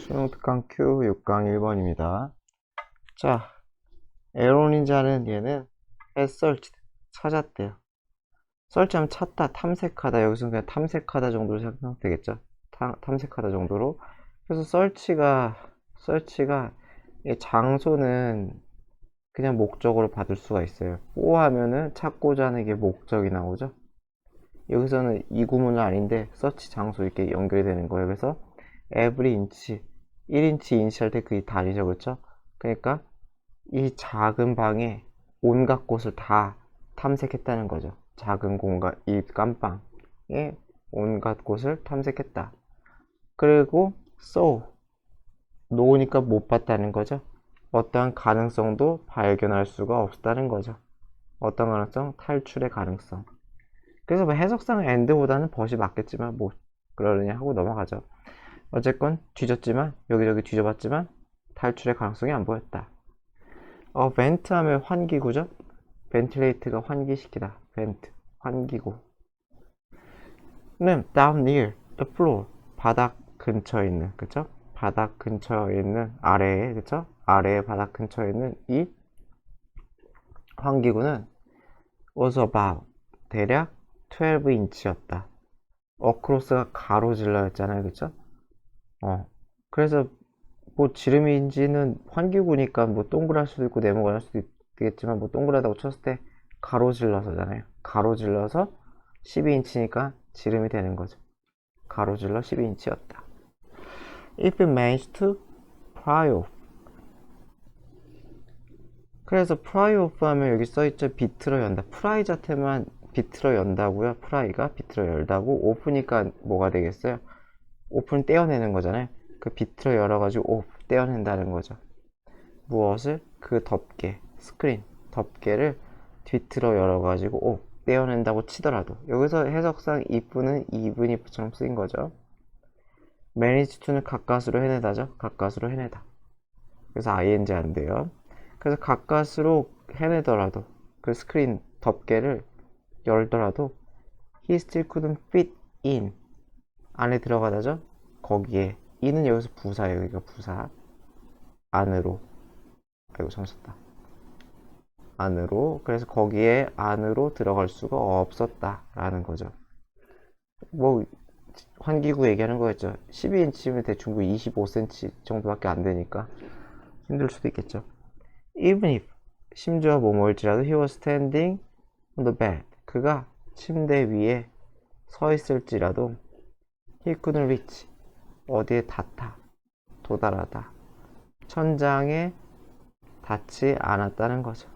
수능 특강 Q 6강 1번입니다. 자, 에론인자는 얘는 has searched, 찾았대요. search하면 찾다, 탐색하다. 여기서 그냥 탐색하다 정도로 생각되겠죠. 탐색하다 정도로. 그래서 search가 이 장소는 그냥 목적으로 받을 수가 있어요. for 하면은 찾고자 하는 게 목적이 나오죠. 여기서는 이 구문은 아닌데 search 장소 이렇게 연결이 되는 거예요. 그래서 every inch 1인치 인치할 때 그게 단위죠, 그렇죠? 그러니까 이 작은 방에 온갖 곳을 다 탐색했다는 거죠. 작은 공간, 이 깜방에 온갖 곳을 탐색했다. 그리고 so 놓으니까 못 봤다는 거죠. 어떠한 가능성도 발견할 수가 없다는 거죠. 어떤 가능성? 탈출의 가능성. 그래서 뭐 해석상 and보다는 but이 맞겠지만 뭐 그러느냐 하고 넘어가죠. 어쨌건 뒤졌지만 여기저기 뒤져봤지만 탈출의 가능성이 안 보였다. vent 하면 환기구죠. ventilate가 환기시키다. vent 환기구. 는 down near the floor 바닥 근처에 있는, 그쵸? 바닥 근처에 있는 아래에, 그쵸? 아래에 바닥 근처에 있는 이 환기구는 was about 대략 12인치였다. across가 가로질러였잖아요, 그쵸? 그래서 뭐 지름인지는 환기구니까 뭐 동그랄 수도 있고 네모갈 수도 있겠지만 뭐 동그랗다고 쳤을 때 가로질러서잖아요. 가로질러서 12인치니까 지름이 되는 거죠. 가로질러 12인치였다. If it managed to pry off. 그래서 pry off 하면 여기 써있죠. 비틀어 연다. pry 자체만 비틀어 연다고요. pry가 비틀어 열다고. off니까 뭐가 되겠어요? open 떼어내는 거잖아요. 그 비틀어 열어가지고 off 떼어낸다는 거죠. 무엇을? 그 덮개, 스크린, 덮개를 뒤틀어 열어가지고 off 떼어낸다고 치더라도 여기서 해석상 if는 even if처럼 쓰인 거죠. manage to는 가까스로 해내다죠. 가까스로 해내다. 그래서 ing 안 돼요. 그래서 가까스로 해내더라도 그 스크린 덮개를 열더라도 he still couldn't fit in 안에 들어가다죠. 거기에 in은 여기서 부사예요. 여기가 부사. 안으로. 아이고 잘못 썼다. 안으로. 그래서 거기에 안으로 들어갈 수가 없었다 라는 거죠. 뭐 환기구 얘기하는 거였죠. 12인치면 대충 25cm 정도밖에 안 되니까 힘들 수도 있겠죠. Even if 심지어 뭐뭐일지라도 he was standing on the bed 그가 침대 위에 서 있을지라도 he couldn't reach 어디에 닿다 도달하다 천장에 닿지 않았다는 거죠.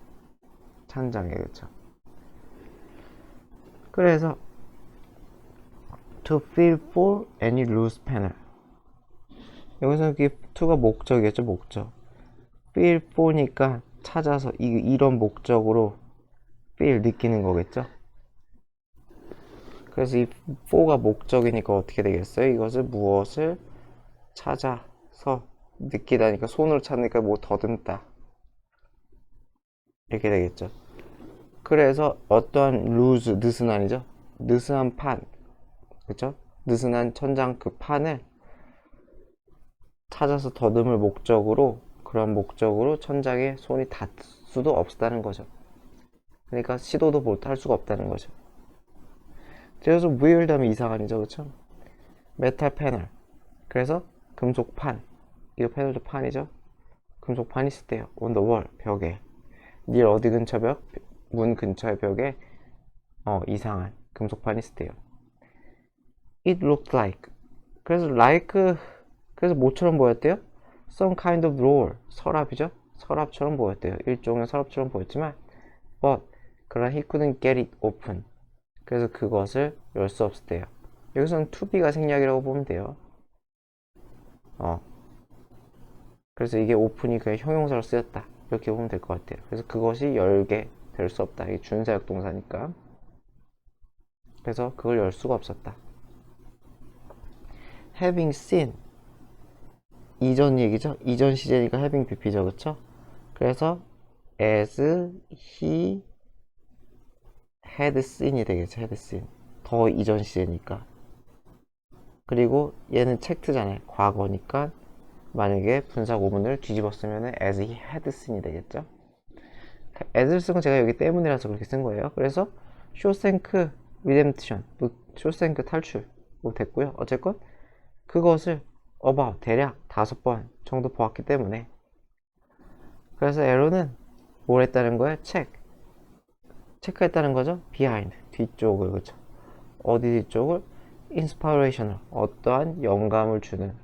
천장에. 그렇죠. 그래서 to feel for any loose panel 여기서 이 to가 목적이겠죠. 목적. feel for니까 찾아서 이런 목적으로 feel 느끼는 거겠죠. 그래서 이 for가 목적이니까 어떻게 되겠어요? 이것을 무엇을 찾아서 느끼다니까 손으로 찾으니까 뭐 더듬다 이렇게 되겠죠. 그래서 어떠한 loose, 느슨한이죠. 느슨한 판, 그쵸? 느슨한 천장 그 판을 찾아서 더듬을 목적으로 그런 목적으로 천장에 손이 닿을 수도 없다는 거죠. 그러니까 시도도 못할 수가 없다는 거죠. 그래서 weird 하면 이상한이죠, 그쵸? 메탈 패널. 그래서 금속판. 이거 패널도 판이죠? 금속판이 있었대요. on the wall, 벽에. 닐 어디 근처 벽? 문 근처의 벽에 이상한 금속판이 있었대요. It looked like. 그래서 그래서 뭐처럼 보였대요? Some kind of roll. 서랍이죠? 서랍처럼 보였대요. 일종의 서랍처럼 보였지만 but 그러나 he couldn't get it open. 그래서 그것을 열 수 없었대요. 여기서는 to be가 생략이라고 보면 돼요. 그래서 이게 open이 그냥 형용사로 쓰였다. 이렇게 보면 될 것 같아요. 그래서 그것이 열게 될 수 없다. 이게 준사역 동사니까. 그래서 그걸 열 수가 없었다. having seen 이전 얘기죠. 이전 시제니까 having BP죠. 그쵸? 그래서 as he had seen이 되겠죠. had seen. 더 이전 시제니까. 그리고 얘는 체크잖아요. 과거니까 만약에 분사 구문을 뒤집었으면 as he had seen이 되겠죠. as를 쓴 건 제가 여기 때문이라서 그렇게 쓴 거예요. 그래서 쇼생크 리뎀션, 쇼생크 탈출 뭐 됐고요. 어쨌건 그것을 about 대략 5번 정도 보았기 때문에, 그래서 에로는 뭘 했다는 거예요? 체크했다는 거죠. behind 뒤쪽을, 그쵸? 어디 뒤쪽을? inspirational 어떠한 영감을 주는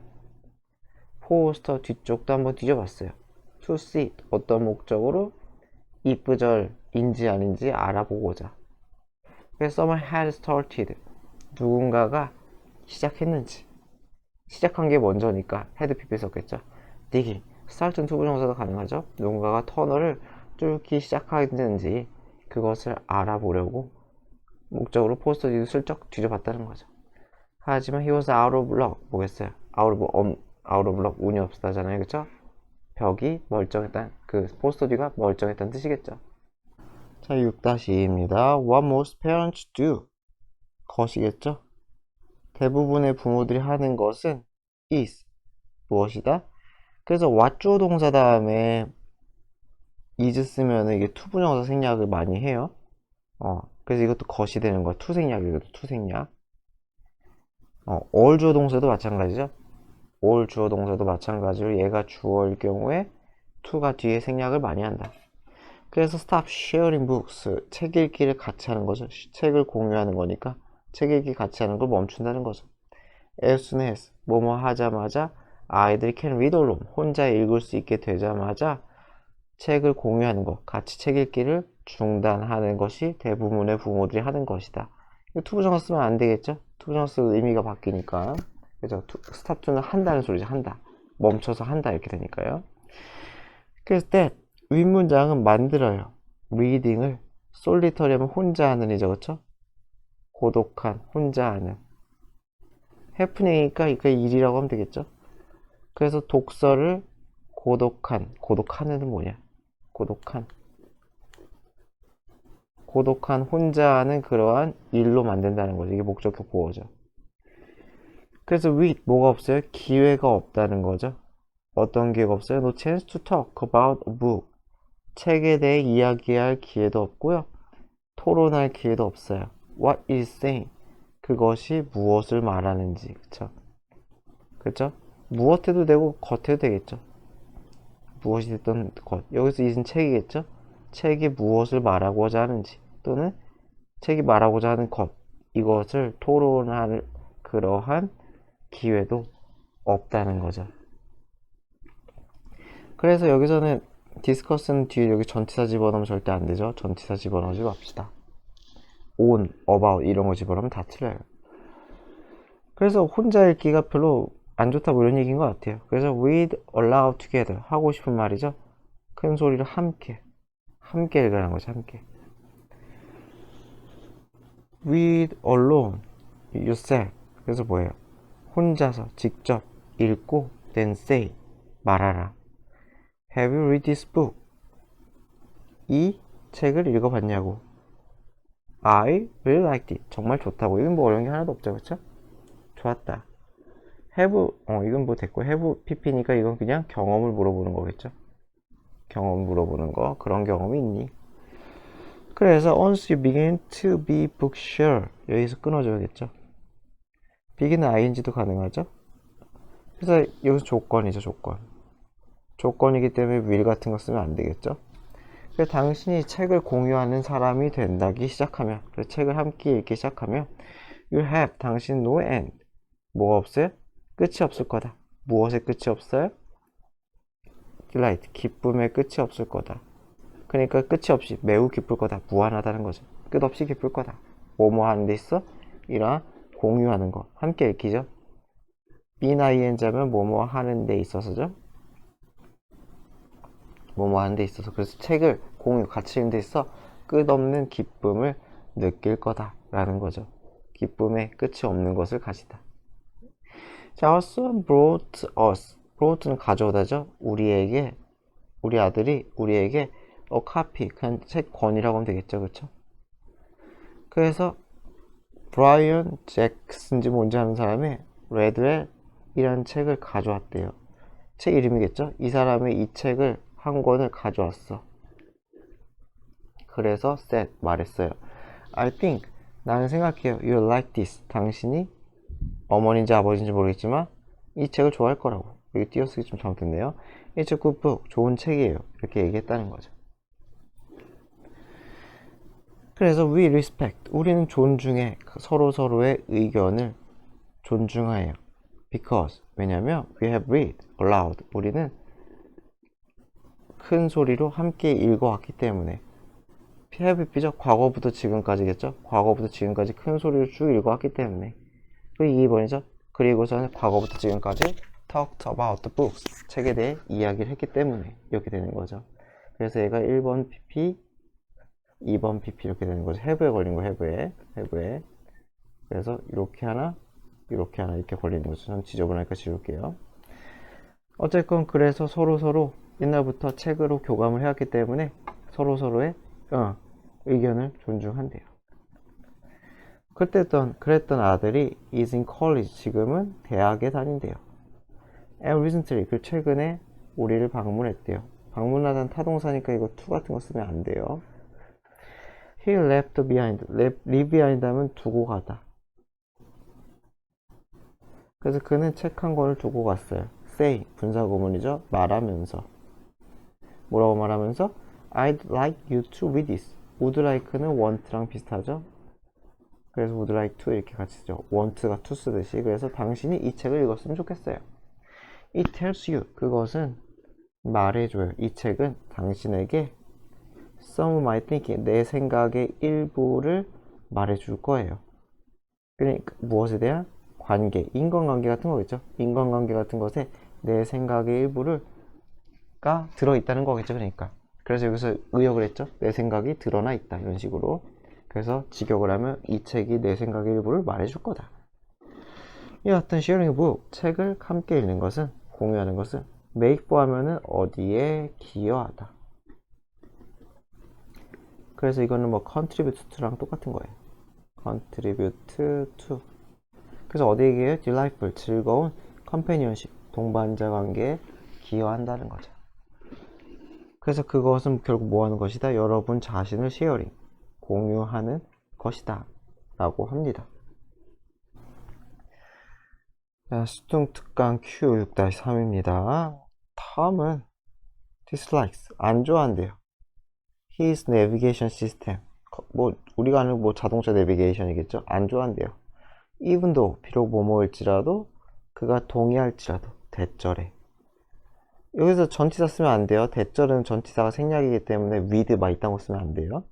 포스터 뒤쪽도 한번 뒤져봤어요. to see 어떤 목적으로? 이쁘절인지 아닌지 알아보고자. 그래서 someone had started 누군가가 시작했는지, 시작한 게 먼저니까 had pp 썼겠죠. digging start는 투부정사도 가능하죠. 누군가가 터널을 뚫기 시작했는지 그것을 알아보려고 목적으로 포스터 뒤도 슬쩍 뒤져봤다는 거죠. 하지만 he was out of luck 뭐겠어요? out of luck 운이 없다잖아요, 그쵸? 벽이 멀쩡했다는, 그 포스터 뒤가 멀쩡했다는 뜻이겠죠. 자, 6-2입니다. What most parents do 것이겠죠. 대부분의 부모들이 하는 것은 is 무엇이다. 그래서 what 주어 동사 다음에 is 쓰면 이게 투부정사 생략을 많이 해요. 그래서 이것도 것이 되는 거야. 투생략이거든, 투생략. all 주어 동사도 마찬가지죠. all 주어 동사도 마찬가지로 얘가 주어일 경우에 to가 뒤에 생략을 많이 한다. 그래서 stop sharing books 책 읽기를 같이 하는 거죠. 책을 공유하는 거니까 책 읽기 같이 하는 걸 멈춘다는 거죠. as soon as 뭐뭐 하자마자 아이들이 can read alone 혼자 읽을 수 있게 되자마자 책을 공유하는 것, 같이 책 읽기를 중단하는 것이 대부분의 부모들이 하는 것이다. 투부정사 쓰면 안 되겠죠? 투부정사 쓰면 의미가 바뀌니까. 그래서 stop to는 한다는 소리죠. 한다. 멈춰서 한다 이렇게 되니까요. 그래서 that 윗문장은 만들어요. reading을 solitary 하면 혼자 하는 이죠, 그쵸? 고독한, 혼자 하는. happening이니까 이게 일이라고 하면 되겠죠? 그래서 독서를 고독한은 뭐냐? 고독한 혼자 하는 그러한 일로 만든다는 거죠. 이게 목적격 보어죠. 그래서 with 뭐가 없어요? 기회가 없다는 거죠. 어떤 기회가 없어요? No chance to talk about a book. 책에 대해 이야기할 기회도 없고요. 토론할 기회도 없어요. What is saying? 그것이 무엇을 말하는지. 그쵸? 무엇 해도 되고 것 해도 되겠죠. 무엇이 됐던 것. 여기서 is은 책이겠죠? 책이 무엇을 말하고자 하는지 또는 책이 말하고자 하는 것. 이것을 토론할 그러한 기회도 없다는 거죠. 그래서 여기서는 디스커스는 뒤에 여기 전치사 집어넣으면 절대 안 되죠. 전치사 집어넣지 맙시다. on, about 이런 거 집어넣으면 다 틀려요. 그래서 혼자 읽기가 별로 안 좋다고 이런 얘기인 것 같아요. 그래서 read aloud together 하고 싶은 말이죠. 큰 소리로 함께 읽으라는 거죠. 함께. read alone yourself. 그래서 뭐예요? 혼자서 직접 읽고 then say 말하라. Have you read this book? 이 책을 읽어봤냐고. I really liked it. 정말 좋다고. 이건 뭐 어려운 게 하나도 없죠, 그쵸? 좋았다. have, 이건 뭐 됐고, have pp니까 이건 그냥 경험을 물어보는 거겠죠? 경험 물어보는 거. 그런 경험이 있니? 그래서 once you begin to be booksure 여기서 끊어줘야겠죠? begin은 ing도 가능하죠? 그래서 여기서 조건이죠, 조건이기 때문에 will 같은 거 쓰면 안 되겠죠? 그래서 당신이 책을 공유하는 사람이 된다기 시작하면, 그래서 책을 함께 읽기 시작하면 you have, 당신 no end 뭐가 없어요? 끝이 없을 거다. 무엇에 끝이 없어요? delight, 기쁨의 끝이 없을 거다. 그러니까 끝이 없이 매우 기쁠 거다. 무한하다는 거죠. 끝없이 기쁠 거다. 뭐뭐 하는 데 있어? 이러한 공유하는 거. 함께 읽히죠? be나 ing자면 뭐뭐 하는 데 있어서죠? 뭐뭐 하는 데 있어서. 그래서 책을 공유, 같이 읽는 데 있어 끝없는 기쁨을 느낄 거다. 라는 거죠. 기쁨의 끝이 없는 것을 가지다. 자, our son brought us. brought는 가져오다죠? 우리에게, 우리 아들이 우리에게 a copy, 그냥 책 권이라고 하면 되겠죠, 그쵸? 그래서 브라이언 잭슨인지 뭔지 아는 사람이 레드웰이라는 책을 가져왔대요. 책 이름이겠죠? 이 사람이 이 책을 한 권을 가져왔어. 그래서 said 말했어요. I think 나는 생각해요. You like this. 당신이 어머니인지 아버지인지 모르겠지만 이 책을 좋아할 거라고. 여기 띄어쓰기 좀 잘못됐네요. It's a good book. 좋은 책이에요. 이렇게 얘기했다는 거죠. 그래서 we respect. 우리는 존중해. 서로서로의 의견을 존중해요. Because 왜냐면 we have read aloud. 우리는 큰 소리로 함께 읽어왔기 때문에. have be죠. 과거부터 지금까지겠죠. 과거부터 지금까지 큰 소리로 쭉 읽어왔기 때문에. 그리고 2번이죠. 그리고서는 과거부터 지금까지 talked about the books. 책에 대해 이야기를 했기 때문에 이렇게 되는 거죠. 그래서 얘가 1번 PP, 2번 PP 이렇게 되는 거죠. have에 걸린 거 have에. 그래서 이렇게 하나 이렇게 걸리는 거죠. 전 지저분하니까 지울게요. 어쨌건 그래서 서로 옛날부터 책으로 교감을 해왔기 때문에 서로서로의 의견을 존중한대요. 그랬던 아들이 is in college. 지금은 대학에 다닌대요. And recently. 그 최근에 우리를 방문했대요. 방문하다는 타동사니까 이거 to 같은 거 쓰면 안 돼요. He left behind. leave behind 하면 두고 가다. 그래서 그는 책 한 권을 두고 갔어요. say. 분사구문이죠. 말하면서. 뭐라고 말하면서? I'd like you to read this. would like는 want랑 비슷하죠. 그래서 would like to 이렇게 같이 쓰죠. want가 to 쓰듯이. 그래서 당신이 이 책을 읽었으면 좋겠어요. It tells you. 그것은 말해줘요. 이 책은 당신에게 some of my thinking. 내 생각의 일부를 말해줄 거예요. 그러니까 무엇에 대한? 관계, 인간관계 같은 거겠죠. 인간관계 같은 것에 내 생각의 일부가 들어있다는 거겠죠. 그러니까. 그래서 여기서 의역을 했죠. 내 생각이 드러나 있다. 이런 식으로. 그래서 직역을 하면 이 책이 내 생각의 일부를 말해줄 거다. 이 같은 sharing a book, 책을 함께 읽는 것은, 공유하는 것은 make for 하면은 어디에 기여하다. 그래서 이거는 뭐 contribute to랑 똑같은 거예요. contribute to. 그래서 어디에 기여해요? delightful, 즐거운 companionship, 동반자 관계에 기여한다는 거죠. 그래서 그것은 결국 뭐 하는 것이다? 여러분 자신을 sharing, 공유하는 것이다 라고 합니다. 자, 수동특강 Q6-3입니다. 다음은 dislikes, 안 좋아한대요. His navigation system, 뭐 우리가 아는 뭐 자동차 내비게이션이겠죠? 안 좋아한대요. even though, 비록 뭐뭐일지라도, 그가 동의할지라도, 대절에. 여기서 전치사 쓰면 안 돼요. 대절은 전치사가 생략이기 때문에 with 막 이딴 거 쓰면 안 돼요.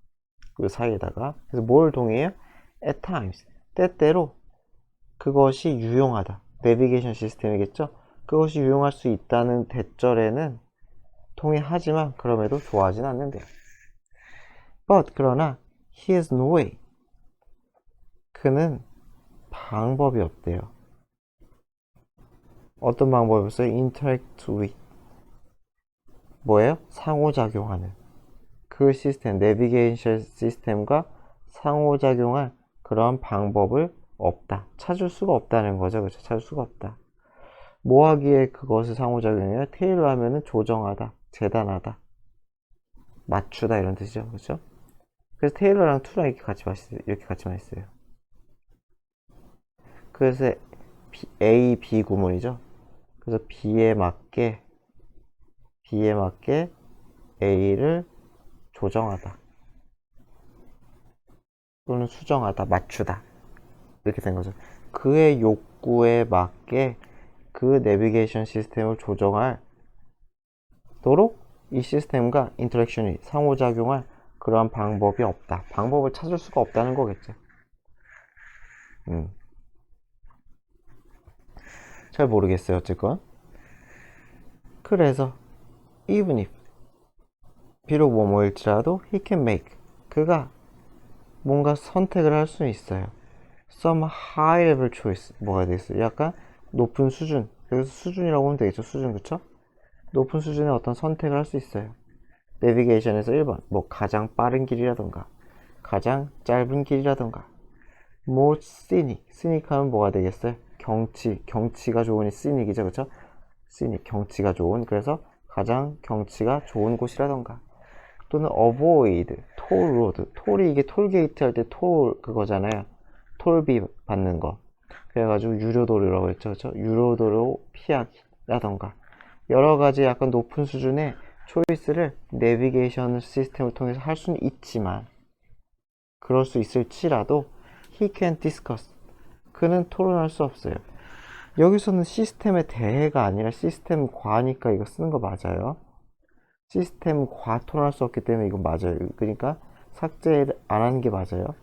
그 사이에다가. 그래서 뭘 동의해요? at times, 때때로 그것이 유용하다. 내비게이션 시스템이겠죠? 그것이 유용할 수 있다는 대절에는 동의하지만 그럼에도 좋아하진 않는데요. But 그러나 he has no way. 그는 방법이 없대요. 어떤 방법이 없어요? interact with. 뭐예요? 상호작용하는. 그 시스템, 내비게이션 시스템과 상호작용할 그런 방법을 없다. 찾을 수가 없다는 거죠. 그렇죠? 찾을 수가 없다. 뭐 하기에 그것을 상호작용해요? 테일러 하면은 조정하다, 재단하다, 맞추다 이런 뜻이죠. 그렇죠? 그래서 테일러랑 투랑 이렇게 같이 있어요. 그래서 A, B 구문이죠. 그래서 B에 맞게 A를 조정하다 또는 수정하다, 맞추다 이렇게 된 거죠. 그의 욕구에 맞게 그 내비게이션 시스템을 조정할 도록 이 시스템과 인터랙션이 상호작용할 그러한 방법이 없다. 방법을 찾을 수가 없다는 거겠죠. 잘 모르겠어요. 어쨌건 그래서 even if, 비록 뭐뭐일지라도 he can make, 그가 뭔가 선택을 할 수 있어요. some high level choice, 뭐가 되겠어요? 약간 높은 수준, 여기서 수준이라고 하면 되겠죠. 수준, 그쵸? 높은 수준의 어떤 선택을 할 수 있어요. 내비게이션에서 1번 뭐 가장 빠른 길이라던가 가장 짧은 길이라던가 more scenic, scenic 하면 뭐가 되겠어요? 경치가 좋으니 scenic이죠. 그쵸? scenic, 경치가 좋은, 그래서 가장 경치가 좋은 곳이라던가. 또는 avoid, toll road. 톨이 이게 톨게이트 할 때 톨 그거잖아요. 톨비 받는 거. 그래가지고 유료도로라고 했죠. 그렇죠? 유료도로 피하기라던가. 여러 가지 약간 높은 수준의 초이스를 내비게이션 시스템을 통해서 할 수는 있지만, 그럴 수 있을지라도 he can discuss, 그는 토론할 수 없어요. 여기서는 시스템의 대해가 아니라 시스템 과니까 이거 쓰는 거 맞아요. 시스템 과 토론할 수 없기 때문에 이거 맞아요. 그러니까 삭제 안 하는 게 맞아요.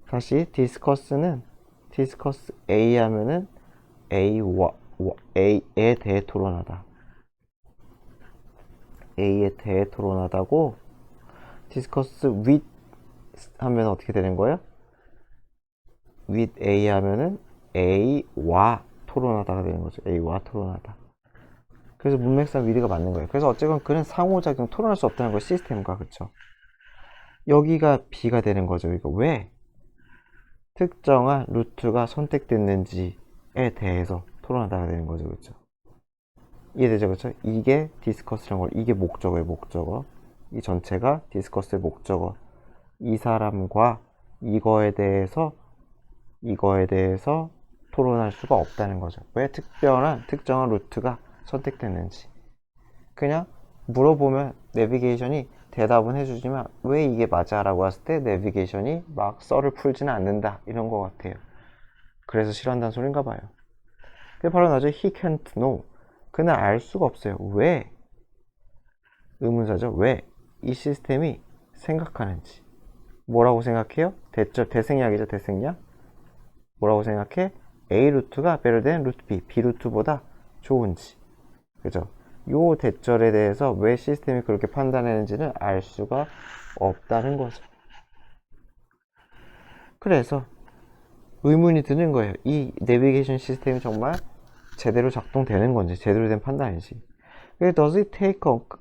다시 discuss는 discuss A 하면은 A에 대해 토론하다. A에 대해 토론하다고, discuss with 하면 어떻게 되는 거예요? with A 하면은 A와 토론하다가 되는 거죠. A와 토론하다. 그래서 문맥상 with가 맞는 거예요. 그래서 어쨌건 그는 상호작용 토론할 수 없다는 거예요. 시스템과. 그쵸? 여기가 B가 되는 거죠. 이거 왜 특정한 루트가 선택됐는지에 대해서 토론하다가 되는 거죠. 그쵸? 이해되죠? 그쵸? 이게 디스커스란 걸, 이게 목적어예요. 목적어. 이 전체가 디스커스의 목적어. 이 사람과 이거에 대해서 토론할 수가 없다는 거죠. 왜 특정한 루트가 선택됐는지. 그냥 물어보면 내비게이션이 대답은 해주지만 왜 이게 맞아? 라고 했을 때 내비게이션이 막 썰을 풀지는 않는다. 이런 것 같아요. 그래서 싫어한다는 소린가 봐요. 그게 바로 나죠. He can't know. 그는 알 수가 없어요. 왜? 의문사죠. 왜? 이 시스템이 생각하는지. 뭐라고 생각해요? 대생약이죠. 대생약. 뭐라고 생각해? A 루트가 better than 루트 B, B 루트보다 좋은지. 그죠? 요 대절에 대해서 왜 시스템이 그렇게 판단했는지는 알 수가 없다는 거죠. 그래서 의문이 드는 거예요. 이 내비게이션 시스템이 정말 제대로 작동되는 건지, 제대로 된 판단인지. Does it take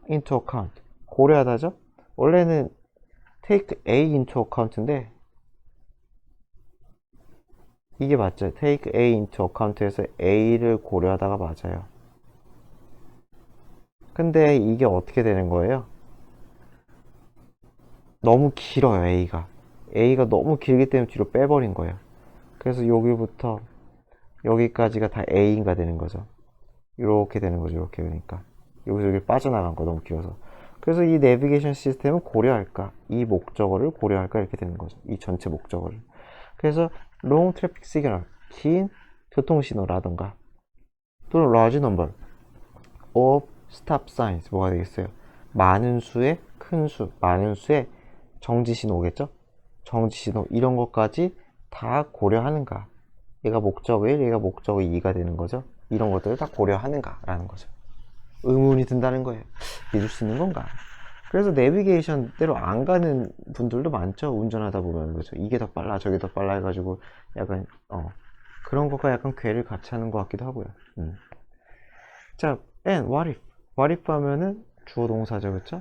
into account? 고려하다죠? 원래는 take A into account인데, 이게 맞죠? take A into account에서 A를 고려하다가 맞아요. 근데 이게 어떻게 되는 거예요? 너무 길어요. A가 너무 길기 때문에 뒤로 빼버린 거예요. 그래서 여기부터 여기까지가 다 A가 되는 거죠. 이렇게 되는 거죠. 이렇게. 그러니까 여기서 여기 빠져나간 거 너무 길어서. 그래서 이 내비게이션 시스템은 고려할까, 이 목적어를 고려할까, 이렇게 되는 거죠. 이 전체 목적어를. 그래서 long traffic signal, 긴 교통신호라던가, 또는 large number of stop signs, 뭐가 되겠어요? 많은 수의, 큰 수, 많은 수의 정지신호겠죠? 정지신호, 이런 것까지 다 고려하는가? 얘가 목적 1, 얘가 목적 2가 되는 거죠. 이런 것들을 다 고려하는가? 라는 거죠. 의문이 든다는 거예요. 믿을 수 있는 건가? 그래서 내비게이션대로 안 가는 분들도 많죠. 운전하다 보면. 그렇죠. 이게 더 빨라, 저게 더 빨라 해가지고 약간 그런 것과 약간 괴를 같이 하는 것 같기도 하고요. 자, and what if? what if 하면은 주어 동사죠. 그쵸?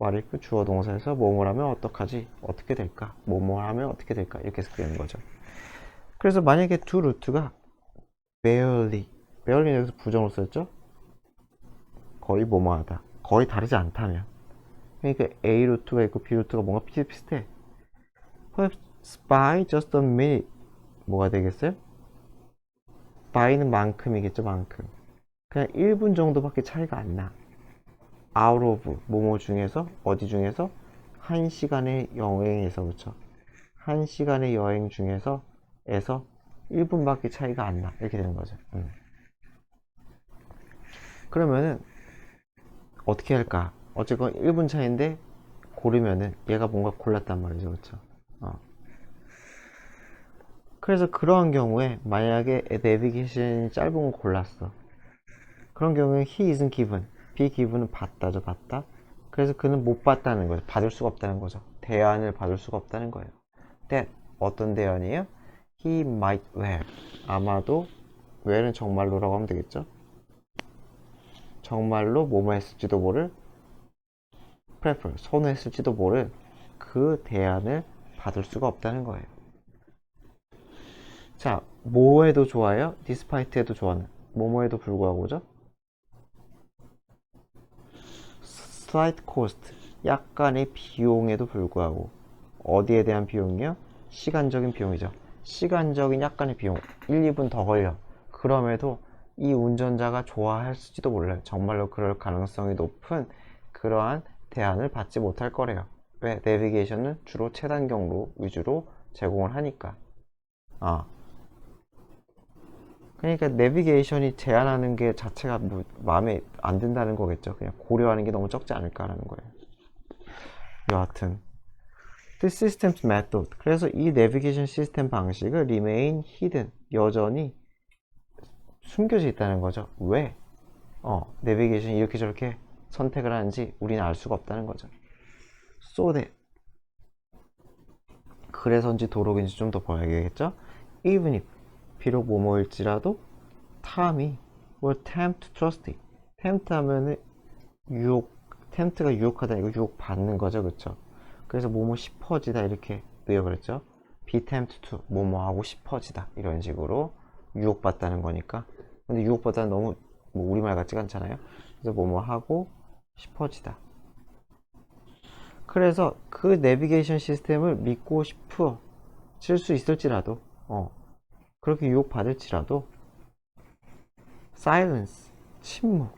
what if 주어 동사에서 뭐뭐 하면 어떡하지? 어떻게 될까? 뭐뭐 하면 어떻게 될까? 이렇게 해서 되는 거죠. 그래서 만약에 두 루트가 barely 여기서 부정을 썼죠? 거의 뭐뭐하다, 거의 다르지 않다면, 그러니까 A 루트가 있고 B 루트가 뭔가 비슷비슷해. Perhaps by just a minute, 뭐가 되겠어요? by는 만큼이겠죠. 만큼. 그냥 1분 정도밖에 차이가 안 나. out of 뭐뭐 중에서, 어디 중에서, 1시간의 여행에서. 그쵸? 1시간의 여행 중에서 1분밖에 차이가 안 나. 이렇게 되는 거죠. 그러면은 어떻게 할까? 어쨌건 1분 차인데 고르면은 얘가 뭔가 골랐단 말이죠. 그쵸? 그래서 그러한 경우에 만약에 내비게이션이 짧은 거 골랐어. 그런 경우에 he isn't given, be given은 받다죠. 받다. 그래서 그는 못 받다는 거죠. 받을 수가 없다는 거죠. 대안을 받을 수가 없다는 거예요. that, 어떤 대안이에요? he might well, 아마도, well은 정말로라고 하면 되겠죠. 정말로 뭐뭐 했을지도 모를, prefer, 선호했을지도 모를 그 대안을 받을 수가 없다는 거예요. 자, 뭐에도 좋아요? despite에도 좋아하는. 뭐뭐에도 불구하고죠? slight cost. 약간의 비용에도 불구하고. 어디에 대한 비용이요? 시간적인 비용이죠. 시간적인 약간의 비용. 1, 2분 더 걸려. 그럼에도 이 운전자가 좋아했을지도 몰라요. 정말로 그럴 가능성이 높은 그러한 대안을 받지 못할 거래요. 왜? 내비게이션은 주로 최단 경로 위주로 제공을 하니까. 그러니까 내비게이션이 제한하는 게 자체가 뭐 마음에 안 든다는 거겠죠. 그냥 고려하는 게 너무 적지 않을까라는 거예요. 여하튼 This system's method. 그래서 이 내비게이션 시스템 방식을 remain hidden. 여전히 숨겨져 있다는 거죠. 왜? 내비게이션이 이렇게 저렇게 선택을 하는지 우리는 알 수가 없다는 거죠. So that. 그래서인지 도록인지 좀 더 봐야겠죠? Even if. 비록 뭐뭐일지라도 탐이 will tempt to trust it. tempt 하면은 tempt가 유혹하다 이거 유혹 받는 거죠, 그쵸? 그래서 뭐뭐 싶어지다 이렇게 넣어 그랬죠. be tempted to 뭐뭐 하고 싶어지다 이런 식으로 유혹받다는 거니까. 근데 유혹받다는 너무 뭐 우리말 같지가 않잖아요. 그래서 뭐뭐 하고 싶어지다. 그래서 그 내비게이션 시스템을 믿고 싶어질 수 있을지라도 그렇게 유혹받을지라도 silence 침묵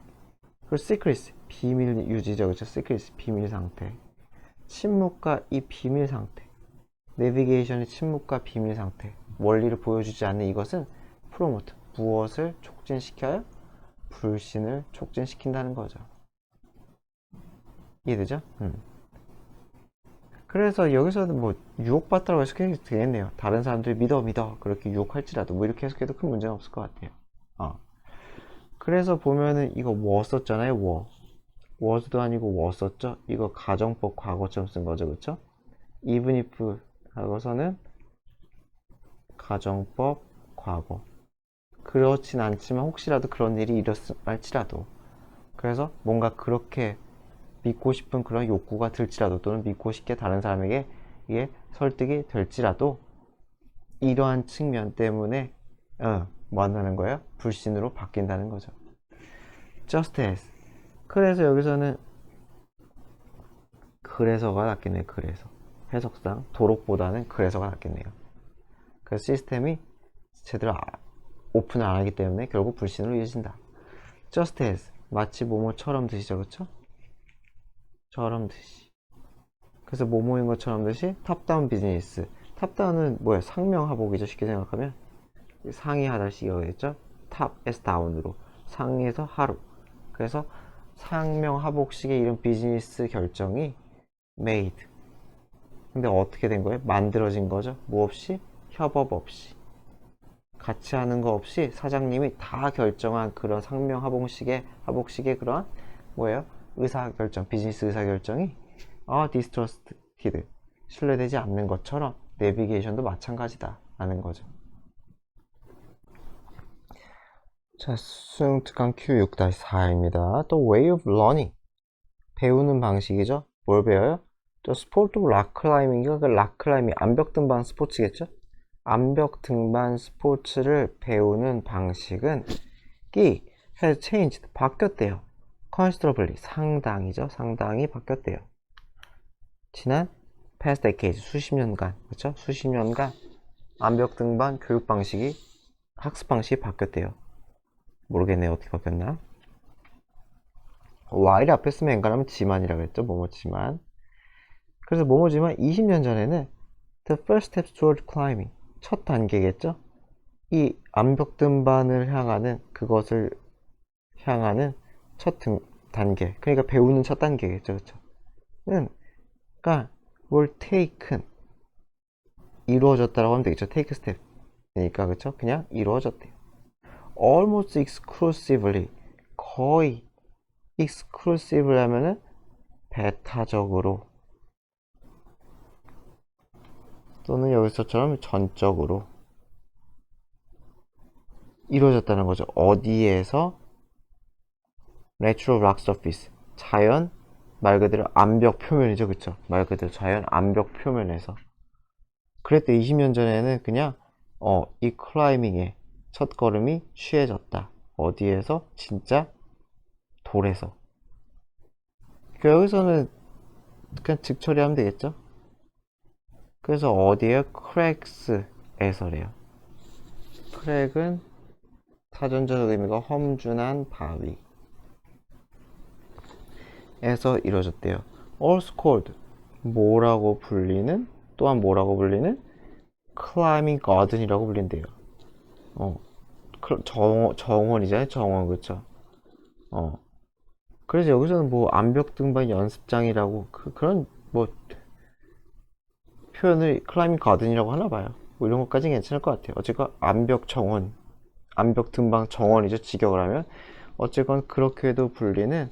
그리고 secrecy 비밀 유지죠, 그렇죠? secrecy 비밀 상태. 침묵과 이 비밀 상태, 내비게이션의 침묵과 비밀 상태, 원리를 보여주지 않는 이것은 프로모트, 무엇을 촉진시켜요? 불신을 촉진시킨다는 거죠. 이해되죠? 그래서 여기서는 뭐 유혹받다라고 해석해도 되겠네요. 다른 사람들이 믿어 그렇게 유혹할지라도 뭐 이렇게 해석해도 큰 문제는 없을 것 같아요. 그래서 보면은 이거 워 썼잖아요. was도 아니고 워 썼죠. 이거 가정법 과거처럼 쓴 거죠, 그쵸? even if 하고서는 가정법 과거. 그렇진 않지만 혹시라도 그런 일이 일어날지라도, 그래서 뭔가 그렇게 믿고 싶은 그런 욕구가 들지라도, 또는 믿고 싶게 다른 사람에게 이게 설득이 될지라도 이러한 측면 때문에 뭐 한다는 거예요? 불신으로 바뀐다는 거죠. just as. 그래서 여기서는 그래서가 낫겠네요. 그래서 해석상 도록보다는 그래서가 낫겠네요. 그래서 시스템이 제대로 오픈을 안 하기 때문에 결국 불신으로 이어진다. just as 마치 뭐뭐처럼 듯이죠, 그쵸? 처럼 듯이. 그래서 뭐뭐인 것처럼 듯이 탑다운 비즈니스. 탑다운은 뭐야? 상명하복이죠. 쉽게 생각하면 상위 하달씩 이어겠죠. 탑에서 다운으로 상위에서 하루. 그래서 상명하복식의 이런 비즈니스 결정이 made. 근데 어떻게 된 거예요? 만들어진 거죠. 뭐 없이? 협업 없이. 같이 하는 거 없이 사장님이 다 결정한 그런 상명하복식의 그런 뭐예요? 의사결정, 비즈니스 의사결정이 distrusted, 신뢰되지 않는 것처럼 내비게이션도 마찬가지다 라는 거죠. 자, 수능 특강 Q6-4입니다. 또 way of learning, 배우는 방식이죠. 뭘 배워요? 또 스포츠 락클라이밍이가 그 락클라이밍, 암벽 등반 스포츠겠죠. 암벽 등반 스포츠를 배우는 방식은 has changed, 바뀌었대요. considerably, 상당히죠. 상당히 바뀌었대요. 지난 past decades, 수십 년간, 그렇죠? 수십 년간 암벽 등반 교육 방식이, 학습 방식이 바뀌었대요. 모르겠네요. 어떻게 바뀌었나? while 앞에 쓰면 엔간하면 지만이라고 했죠. 뭐뭐지만. 그래서 뭐뭐지만 20년 전에는 the first steps toward climbing, 첫 단계겠죠. 이 암벽 등반을 향하는, 그것을 향하는 첫 단계, 그러니까 배우는 첫 단계겠죠, 그렇죠? 그러니까 were taken, 이루어졌다라고 하면 되겠죠. take step 그러니까, 그렇죠? 그냥 이루어졌대요. almost exclusively, 거의 exclusive 하면은 배타적으로, 또는 여기서처럼 전적으로 이루어졌다는 거죠. 어디에서? Natural rock surface, 자연, 말 그대로 암벽 표면이죠, 그쵸? 말 그대로 자연 암벽 표면에서. 그랬대. 20년 전에는 그냥 이 클라이밍의 첫 걸음이 취해졌다. 어디에서? 진짜 돌에서. 여기서는 그냥 직 처리하면 되겠죠? 그래서 어디에? 크랙스에서래요. 크랙은 사전적 의미가 험준한 바위. 에서 이루어졌대요. All's cold. 뭐라고 불리는? 또한 뭐라고 불리는? Climbing Garden이라고 불린대요. 정원이잖아요. 정원, 그쵸? 그래서 여기서는 뭐 암벽 등반 연습장이라고 그런 뭐 표현을 클라이밍 가든이라고 하나 봐요. 뭐 이런 것까지는 괜찮을 것 같아요. 어쨌건 암벽 정원, 암벽 등반 정원이죠. 직역을 하면 어쨌건 그렇게도 불리는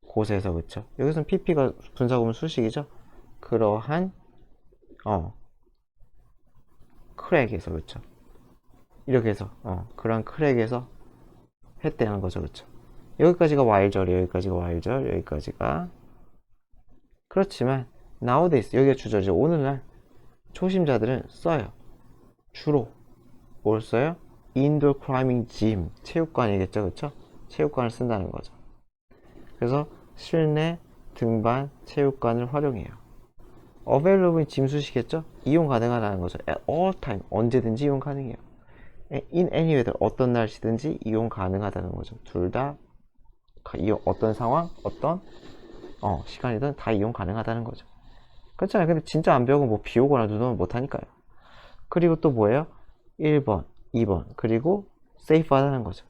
곳에서 그쵸. 여기서는 PP가 분사구문 수식이죠. 그러한 크랙에서 그쵸. 이렇게 해서 그러한 크랙에서 했대는 거죠. 그쵸. 여기까지가 Y절이에요. 여기까지가 Y절, 여기까지가. 그렇지만 nowadays 여기가 주절이죠. 오늘날 초심자들은 써요. 주로 뭘 써요? 인도어 클라이밍 짐, 체육관이겠죠, 그쵸? 체육관을 쓴다는 거죠. 그래서 실내 등반 체육관을 활용해요. available 짐 수시겠죠? 이용 가능하다는 거죠. at all time, 언제든지 이용 가능해요. in any weather, 어떤 날씨든지 이용 가능하다는 거죠. 둘 다 어떤 상황, 어떤 시간이든 다 이용 가능하다는 거죠. 그렇잖아요. 근데 진짜 암벽은 뭐 비 오거나 눈 오면 못하니까요. 그리고 또 뭐예요? 1번, 2번, 그리고 세이프 하다는 거죠.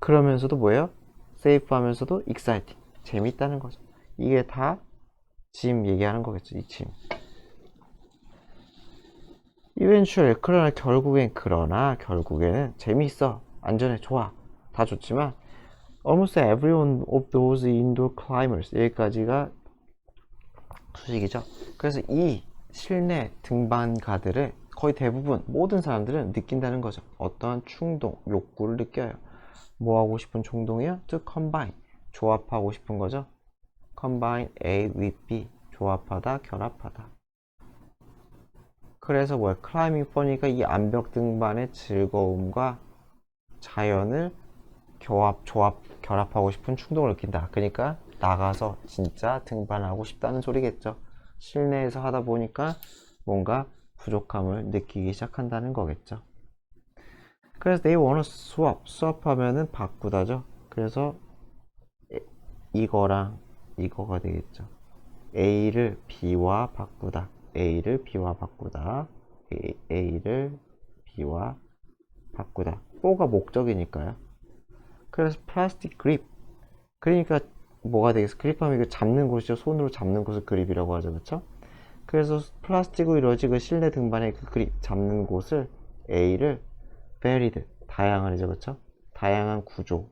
그러면서도 뭐예요? 세이프 하면서도 exciting, 재밌다는 거죠. 이게 다 짐 얘기하는 거겠죠, 이 짐. eventually, 그러나 결국에는 재밌어, 안전해, 좋아, 다 좋지만 almost every one of those indoor climbers, 여기까지가 수식이죠. 그래서 이 실내 등반가들을 거의 대부분 모든 사람들은 느낀다는 거죠. 어떠한 충동, 욕구를 느껴요. 뭐 하고 싶은 충동이요? To combine, 조합하고 싶은 거죠. Combine A with B, 조합하다, 결합하다. 그래서 뭐야? 클라이밍 펀이니까 이 암벽 등반의 즐거움과 자연을 결합하고 싶은 충동을 느낀다. 그러니까 나가서 진짜 등반하고 싶다는 소리겠죠. 실내에서 하다 보니까 뭔가 부족함을 느끼기 시작한다는 거겠죠. 그래서 they wanna swap 하면은 바꾸다죠. 그래서 이거랑 이거가 되겠죠. A를 B와 바꾸다. A를 B와 바꾸다. A를 B와 바꾸다. 4가 목적이니까요. 그래서 플라스틱 그립. 그러니까 뭐가 되겠어? 그립하면 이거 잡는 곳이죠. 손으로 잡는 곳을 그립이라고 하죠. 그쵸? 그래서 플라스틱으로 이루어진 그 실내 등반의 그 그립 잡는 곳을 A를 varied, 다양한이죠. 그쵸? 다양한 구조로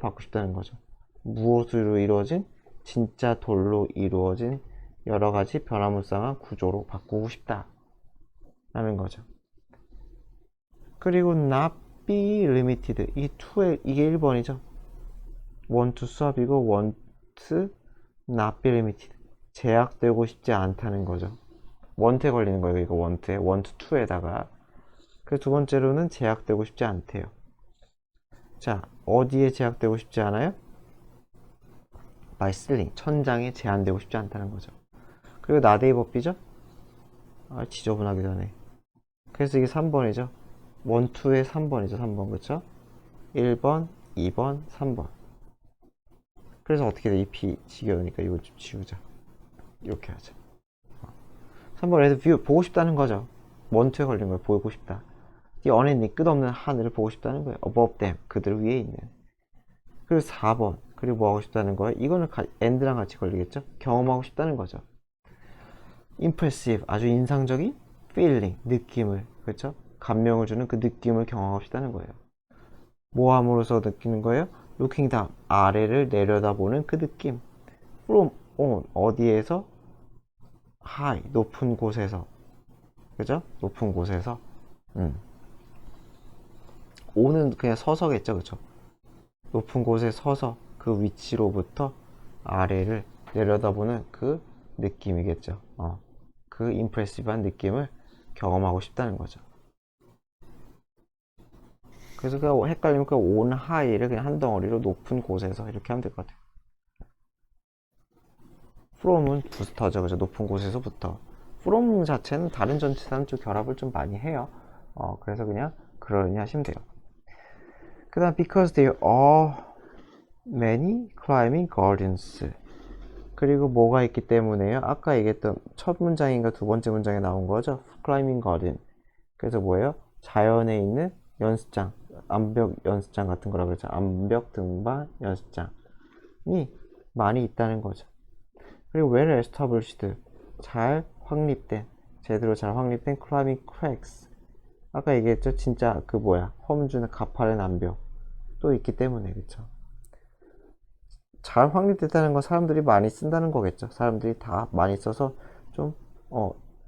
바꾸고 싶다는 거죠. 무엇으로 이루어진? 진짜 돌로 이루어진 여러 가지 변화무쌍한 구조로 바꾸고 싶다 라는 거죠. 그리고 not be limited, 이 2에 이게 1번이죠. want to 수업이고 want not be limited, 제약되고 싶지 않다는 거죠. want에 걸리는 거예요. 이거 want에, want to에다가. 그 두 번째로는 제약되고 싶지 않대요. 자, 어디에 제약되고 싶지 않아요? by ceiling, 천장에 제한되고 싶지 않다는 거죠. 그리고 나데이 법비죠? 지저분하기도 하네. 그래서 이게 3번이죠. 1, 2의 3번이죠. 3번, 그쵸? 1번, 2번, 3번. 그래서 어떻게 돼? 이 P 지겨우니까 이거 좀 지우자. 이렇게 하자. 3번에서 뷰, 보고 싶다는 거죠. 1, 2에 걸린 거예요. 보고 싶다. 이 unending, 끝없는 하늘을 보고 싶다는 거예요. above them, 그들 위에 있는. 그리고 4번, 그리고 뭐 하고 싶다는 거예요? 이거는 and랑 같이 걸리겠죠? 경험하고 싶다는 거죠. impressive, 아주 인상적인 feeling, 느낌을, 그렇죠? 감명을 주는 그 느낌을 경험하고 싶다는 거예요. 뭐 함으로써 느끼는 거예요? looking down, 아래를 내려다보는 그 느낌. from on, 어디에서? high, 높은 곳에서. 그죠? 높은 곳에서. on은 그냥 서서겠죠, 그죠? 높은 곳에 서서 그 위치로부터 아래를 내려다보는 그 느낌이겠죠. 그 임프레시브한 느낌을 경험하고 싶다는 거죠. 그래서 그 헷갈리면 그 on high를 그냥 한 덩어리로 높은 곳에서 이렇게 하면 될 것 같아요. from은 부터죠. 그죠? 높은 곳에서부터. from 자체는 다른 전치사는 좀 결합을 좀 많이 해요. 그래서 그냥 그러니 하시면 돼요. 그 다음 because there are many climbing gardens. 그리고 뭐가 있기 때문에요? 아까 얘기했던 첫 문장인가 두 번째 문장에 나온 거죠. climbing garden. 그래서 뭐예요? 자연에 있는 연습장, 암벽 연습장 같은 거라고 했죠. 암벽 등반 연습장이 많이 있다는 거죠. 그리고 well established, 잘 확립된, 제대로 잘 확립된 climbing cracks. 아까 얘기했죠. 진짜 그 뭐야? 험준의 가파른 암벽 또 있기 때문에 그쵸. 잘 확립됐다는 건 사람들이 많이 쓴다는 거겠죠. 사람들이 다 많이 써서 좀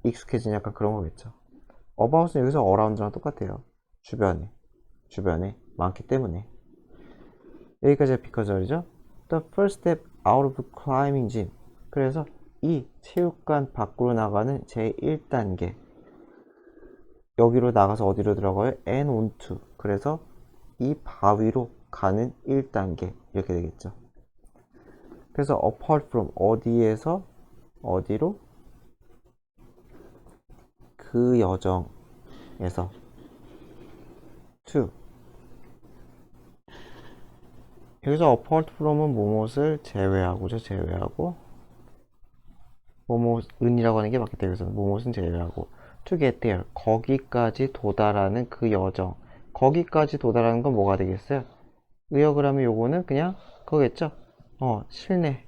익숙해진 약간 그런 거겠죠. about은 여기서 around랑 똑같아요. 주변에 많기 때문에. 여기까지가 because죠. The first step out of climbing gym. 그래서 이 체육관 밖으로 나가는 제 1단계. 여기로 나가서 어디로 들어가요? and onto. 그래서 이 바위로 가는 1단계. 이렇게 되겠죠. 그래서 apart from 어디에서 어디로 그 여정에서 to. 여기서 apart from은 무엇을 제외하고죠. 제외하고 뭐뭐은이라고 하는 게 맞겠다. 여기서 무엇은 제외하고 to get there 거기까지 도달하는 그 여정. 거기까지 도달하는 건 뭐가 되겠어요? 의역을 하면 요거는 그냥 그거겠죠. 실내.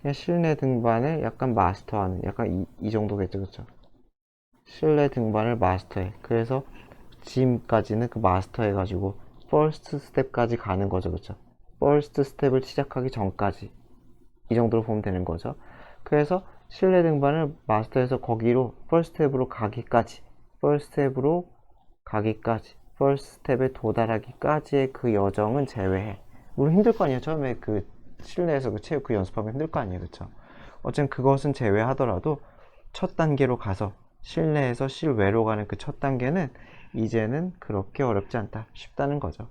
그냥 실내 등반을 약간 마스터하는 약간 이 정도겠죠. 그쵸? 실내 등반을 마스터해. 그래서 짐까지는 그 마스터 해가지고 퍼스트 스텝까지 가는 거죠. 그쵸? 퍼스트 스텝을 시작하기 전까지 이 정도로 보면 되는 거죠. 그래서 실내 등반을 마스터해서 거기로 퍼스트 스텝으로 가기까지 퍼스트 스텝에 도달하기까지의 그 여정은 제외해. 물론 힘들 거 아니에요. 처음에 그 실내에서 그 체육 그 연습하면 힘들 거 아니에요. 그쵸? 어쨌든 그것은 제외하더라도 첫 단계로 가서 실내에서 실외로 가는 그 첫 단계는 이제는 그렇게 어렵지 않다. 쉽다는 거죠.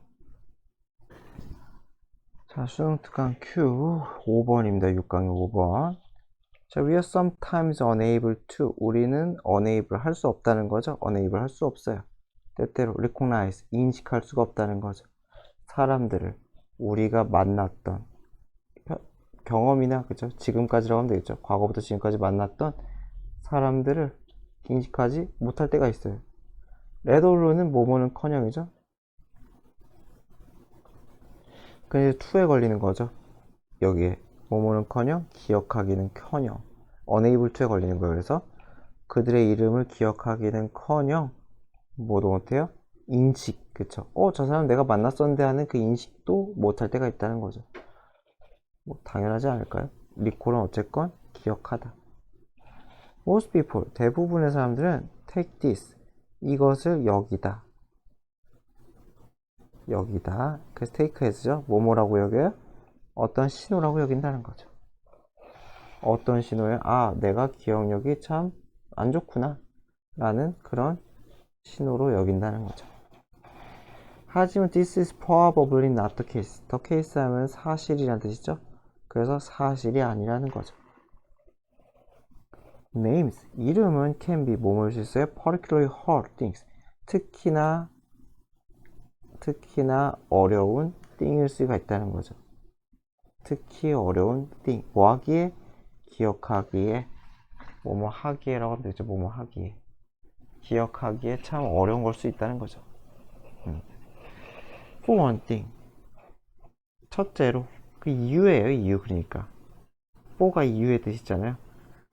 자, 수능 특강 Q 5번입니다. 6강의 5번. 자, we are sometimes unable to. 우리는 unable 할 수 없다는 거죠. unable 할 수 없어요. 때때로 recognize, 인식할 수가 없다는 거죠. 사람들을 우리가 만났던 경험이나 그죠? 지금까지라고 하면 되겠죠. 과거부터 지금까지 만났던 사람들을 인식하지 못할 때가 있어요. 레돌로는 뭐뭐는커녕이죠. 그래서 to에 걸리는 거죠. 여기에 뭐뭐는커녕 기억하기는커녕 unable to에 걸리는 거예요. 그래서 그들의 이름을 기억하기는커녕 뭐도 못해요? 인식, 그쵸? 저 사람 내가 만났었는데 하는 그 인식도 못할 때가 있다는 거죠. 뭐 당연하지 않을까요? 리콜은 어쨌건 기억하다. Most people, 대부분의 사람들은 take this, 이것을 여기다. 그래서 take as죠. 뭐뭐라고 여겨요? 어떤 신호라고 여긴다는 거죠. 어떤 신호에 내가 기억력이 참 안 좋구나 라는 그런 신호로 여긴다는 거죠. 하지만 this is probably not the case. the case 하면 사실이란 뜻이죠. 그래서 사실이 아니라는 거죠. names, 이름은 can be 뭐뭐일 수 있어요? particularly hard things. 특히나 어려운 thing일 수가 있다는 거죠. 특히 어려운 thing. 뭐 하기에? 기억하기에. 뭐뭐 하기에라고 하면 되죠. 뭐뭐 하기에. 기억하기에 참 어려운 걸 수 있다는 거죠. For one thing. 첫째로. 그 이유예요. 이유 그러니까. for가 이유의 뜻이잖아요.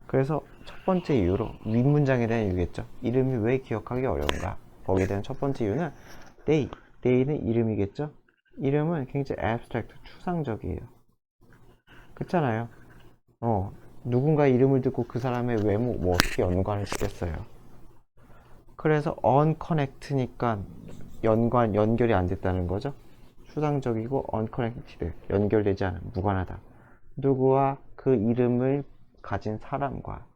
그래서 첫 번째 이유로 윗문장에 대한 이유겠죠. 이름이 왜 기억하기 어려운가? 거기에 대한 첫 번째 이유는 day는 이름이겠죠. 이름은 굉장히 abstract, 추상적이에요. 그렇잖아요. 누군가 이름을 듣고 그 사람의 외모 뭐 어떻게 연관을 시켰어요. 그래서 unconnect니까 연결이 안 됐다는 거죠. 추상적이고 unconnected, 연결되지 않은, 무관하다. 누구와 그 이름을 가진 사람과.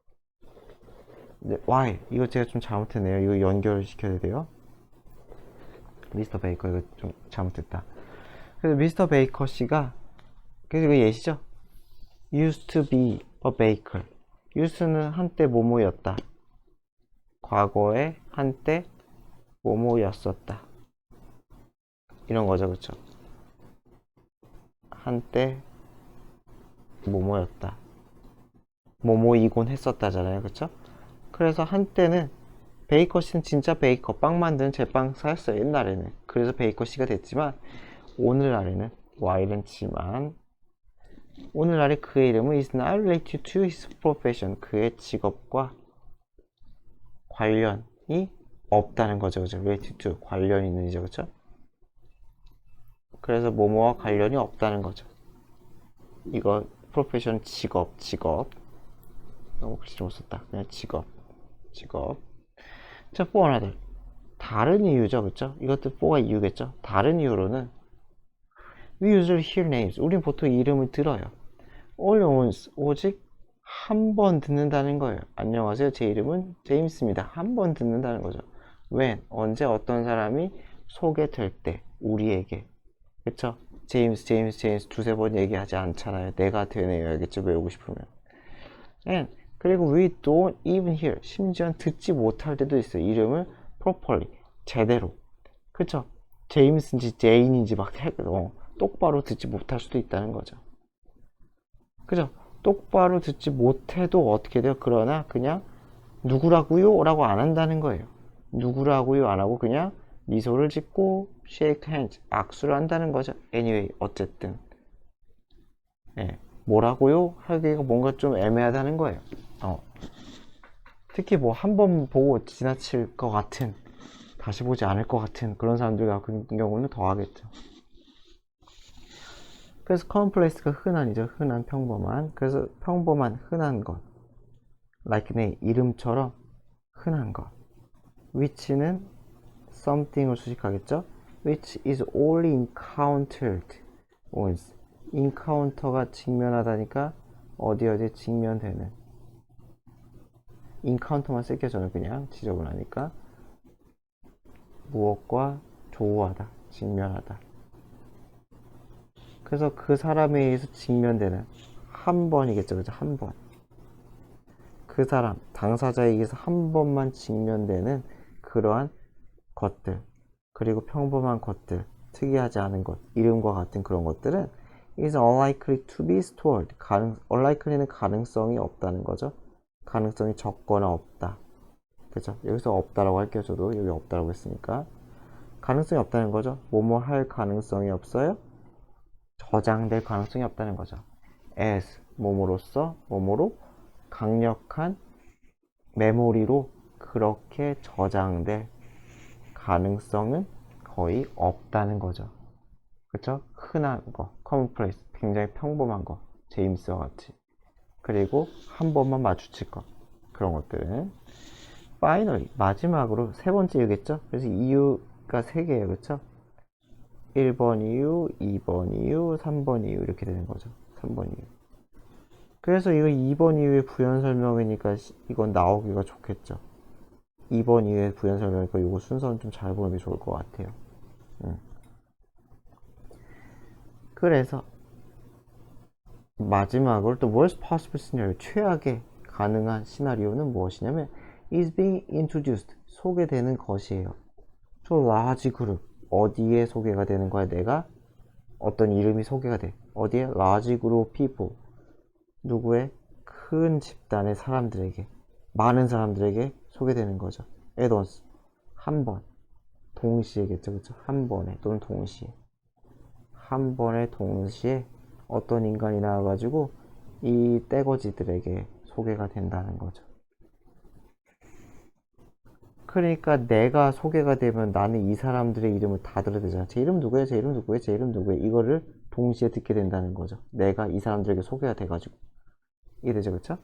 why? 이거 제가 좀 잘못했네요. 이거 연결시켜야 돼요. 미스터 베이커 이거 좀 잘못됐다. 그래서 미스터 베이커 씨가 그래서 이거 예시죠? used to be a baker. use는 한때 뭐뭐였다. 과거에 한때 뭐뭐였었다. 이런 거죠, 그쵸? 한때 뭐뭐였다. 뭐뭐이곤 했었다잖아요, 그쵸? 그래서 한때는 베이커 씨는 진짜 베이커, 빵 만드는 제빵사였어요, 옛날에는. 그래서 베이커 씨가 됐지만, 오늘날에는 와이런치만, 오늘날에 그의 이름은 is not related to his profession. 그의 직업과 관련이 없다는 거죠, 그죠? related to, 관련이 있는이죠, 그쵸? 그래서 뭐뭐와 관련이 없다는 거죠. 이거 profession 직업 너무 글씨 못 썼다. 그냥 직업. 자, for another. 다른 이유죠, 그쵸? 이것도 for가 이유겠죠? 다른 이유로는 we usually hear names. 우린 보통 이름을 들어요. only once. 오직 한 번 듣는다는 거예요. 안녕하세요. 제 이름은 제임스입니다. 한 번 듣는다는 거죠. when. 언제 어떤 사람이 소개될 때 우리에게. 그쵸? 제임스 두세 번 얘기하지 않잖아요. 내가 되뇌어야겠죠, 외우고 싶으면. and 그리고 we don't even hear. 심지어 듣지 못할 때도 있어요. 이름을 properly, 제대로. 그쵸? 제임스인지 제인인지 막 똑바로 듣지 못할 수도 있다는 거죠. 그죠? 똑바로 듣지 못해도 어떻게 돼요? 그러나 그냥 누구라고요? 라고 안 한다는 거예요. 누구라고요? 안 하고 그냥 미소를 짓고 shake hands, 악수를 한다는 거죠. anyway, 어쨌든. 네. 뭐라고요? 하기가 뭔가 좀 애매하다는 거예요. 특히 뭐 한 번 보고 지나칠 것 같은, 다시 보지 않을 것 같은 그런 사람들 같은 경우는 더 하겠죠. 그래서 commonplace가 흔한이죠. 흔한, 평범한. 그래서 평범한, 흔한 것. like name, 이름처럼 흔한 것. which는 something을 수식하겠죠. which is only encountered once. encounter가 직면하다니까 어디 직면되는. encounter만 쓸게요. 저는 그냥 지저분하니까. 무엇과 조우하다, 직면하다. 그래서 그 사람에 의해서 직면되는 한 번이겠죠, 그죠? 한 번. 그 사람, 당사자에 의해서 한 번만 직면되는 그러한 것들, 그리고 평범한 것들, 특이하지 않은 것, 이름과 같은 그런 것들은 is unlikely to be stored. unlikely는 가능성이 없다는 거죠. 가능성이 적거나 없다. 그죠? 여기서 없다라고 할게요. 저도 여기 없다라고 했으니까. 가능성이 없다는 거죠. 뭐뭐 할 가능성이 없어요. 저장될 가능성이 없다는 거죠. as, 뭐뭐로써, 뭐뭐로 강력한 메모리로 그렇게 저장될 가능성은 거의 없다는 거죠. 그쵸? 흔한 거, commonplace, 굉장히 평범한 거, 제임스와 같이. 그리고 한 번만 마주칠 것, 그런 것들은. finally, 마지막으로 세 번째 이유겠죠? 그래서 이유가 세 개예요, 그쵸? 1번 이유, 2번 이유, 3번 이유 이렇게 되는 거죠. 3번 이유. 그래서 이거 2번 이유의 부연 설명이니까 이건 나오기가 좋겠죠. 2번 이유의 부연 설명이니까 이거 순서는 좀 잘 보는 게 좋을 것 같아요. 그래서 마지막으로 또 worst possible scenario, 최악의 가능한 시나리오는 무엇이냐면 is being introduced, 소개되는 것이에요. to large group, 어디에 소개가 되는 거야? 내가 어떤 이름이 소개가 돼. 어디에? large group people, 누구의? 큰 집단의 사람들에게, 많은 사람들에게 소개되는 거죠. at once, 한 번, 동시에겠죠, 그쵸? 한 번에 또는 동시에, 한 번에 동시에 어떤 인간이 나와가지고 이 떼거지들에게 소개가 된다는 거죠. 그러니까 내가 소개가 되면 나는 이 사람들의 이름을 다 들어야 되잖아. 제 이름 누구예요? 제 이름 누구예요? 제 이름 누구예요? 이거를 동시에 듣게 된다는 거죠. 내가 이 사람들에게 소개가 돼가지고. 이해되죠, 그쵸?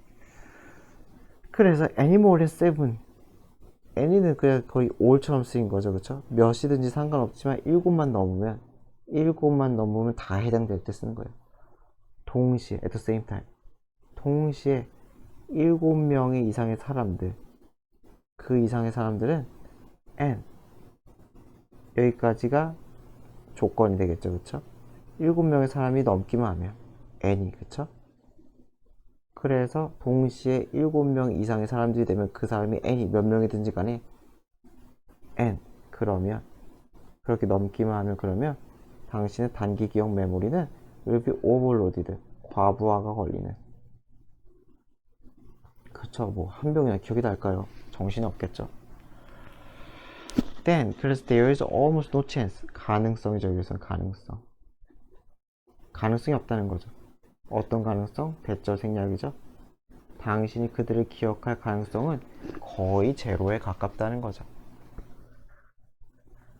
그래서 애니멀의 세븐, 애니는 그냥 거의 올처럼 쓰인 거죠, 그쵸? 몇이든지 상관없지만 일곱만 넘으면 다 해당될 때 쓰는 거예요. 동시에, at the same time, 동시에 7명의 이상의 사람들, 그 이상의 사람들은 and, 여기까지가 조건이 되겠죠, 그쵸? 7명의 사람이 넘기만 하면 n이, 그쵸? 그래서 동시에 7명 이상의 사람들이 되면 그 사람이 n이 몇 명이든지 간에 n, 그러면 그렇게 넘기만 하면, 그러면 당신의 단기 기억 메모리는 will be overloaded, 과부하가 걸리는. 그쵸, 뭐 한 병이나 기억이 날까요? 정신이 없겠죠. Then, 그래서 there is almost no chance, 가능성이죠. 여기서는 가능성이 없다는 거죠. 어떤 가능성? 배절 생략이죠. 당신이 그들을 기억할 가능성은 거의 제로에 가깝다는 거죠.